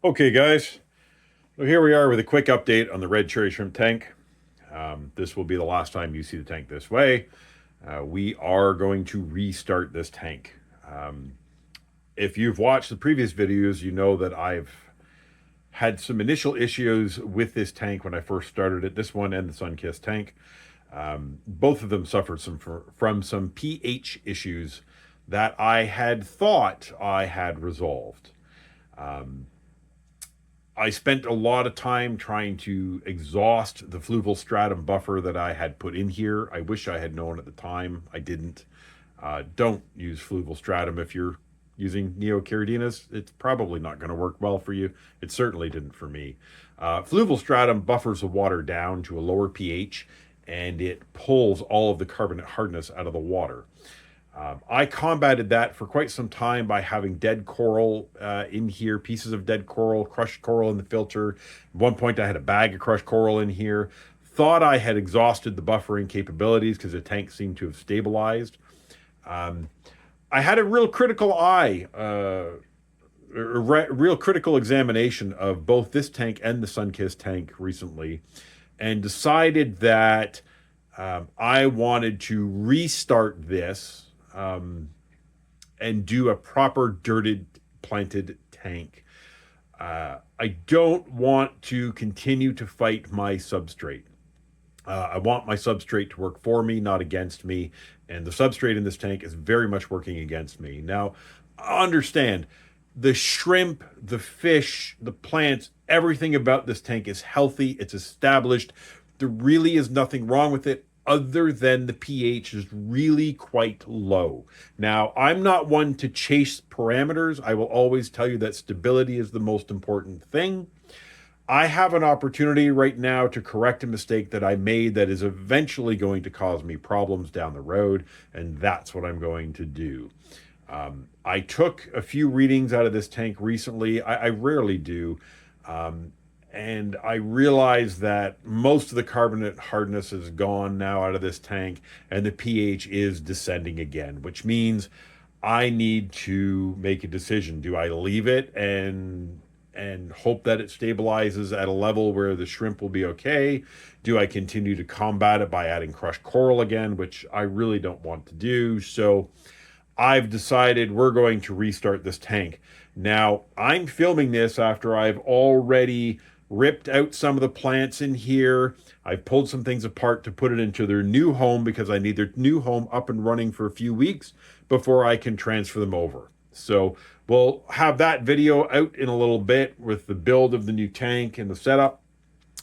Okay, guys. So here we are with a quick update on the red cherry shrimp tank. This will be the last time you see the tank this way. We are going to restart this tank. Um, if you've watched the previous videos, you know that I've had some initial issues with this tank when I first started it. This one and the Sunkist tank. Both of them suffered from some pH issues that I had thought I had resolved. Um, I spent a lot of time trying to exhaust the fluval stratum buffer that I had put in here. I wish I had known at the time. I didn't. Don't use fluval stratum if you're using neocaridinus. It's probably not going to work well for you. It certainly didn't for me. Fluval stratum buffers the water down to a lower pH, and it pulls all of the carbonate hardness out of the water. I combated that for quite some time by having dead coral in here, pieces of dead coral, crushed coral in the filter. At one point, I had a bag of crushed coral in here. Thought I had exhausted the buffering capabilities because the tank seemed to have stabilized. Um, I had a real critical eye, real critical examination of both this tank and the Sunkist tank recently, and decided that I wanted to restart this and do a proper dirted planted tank. I don't want to continue to fight my substrate. I want my substrate to work for me, not against me. And the substrate in this tank is very much working against me. Now, understand the shrimp, the fish, the plants, everything about this tank is healthy. It's established. There really is nothing wrong with it other than the pH is really quite low. Now, I'm not one to chase parameters. I will always tell you that stability is the most important thing. I have an opportunity right now to correct a mistake that I made that is eventually going to cause me problems down the road, and that's what I'm going to do. I took a few readings out of this tank recently. I rarely do. And I realized that most of the carbonate hardness is gone now out of this tank, and the pH is descending again, which means I need to make a decision. Do I leave it and hope that it stabilizes at a level where the shrimp will be okay? Do I continue to combat it by adding crushed coral again, which I really don't want to do? So I've decided we're going to restart this tank. Now, I'm filming this after I've already ripped out some of the plants in here. I've pulled some things apart to put it into their new home because I need their new home up and running for a few weeks before I can transfer them over. So we'll have that video out in a little bit with the build of the new tank and the setup.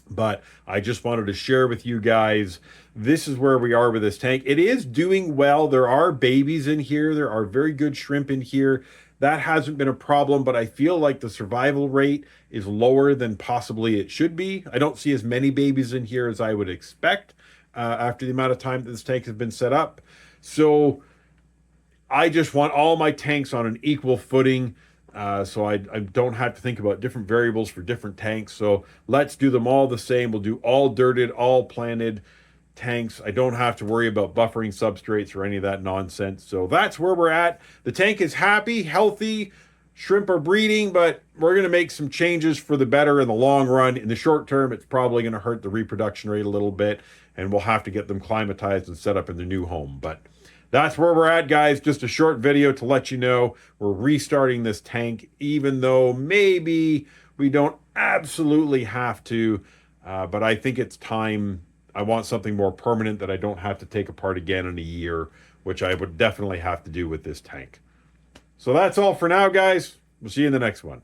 But I just wanted to share with you guys, this is where we are with this tank. It is doing well. There are babies in here. There are very good shrimp in here. That hasn't been a problem, but I feel like the survival rate is lower than possibly it should be. I don't see as many babies in here as I would expect after the amount of time that this tank has been set up. So I just want all my tanks on an equal footing. So I don't have to think about different variables for different tanks. So let's do them all the same. We'll do all dirted, all planted tanks. I don't have to worry about buffering substrates or any of that nonsense. So that's where we're at. The tank is happy, healthy. Shrimp are breeding, but we're going to make some changes for the better in the long run. In the short term, it's probably going to hurt the reproduction rate a little bit, and we'll have to get them climatized and set up in their new home. But that's where we're at, guys. Just a short video to let you know we're restarting this tank, even though maybe we don't absolutely have to. But I think it's time. I want something more permanent that I don't have to take apart again in a year, which I would definitely have to do with this tank. So that's all for now, guys. We'll see you in the next one.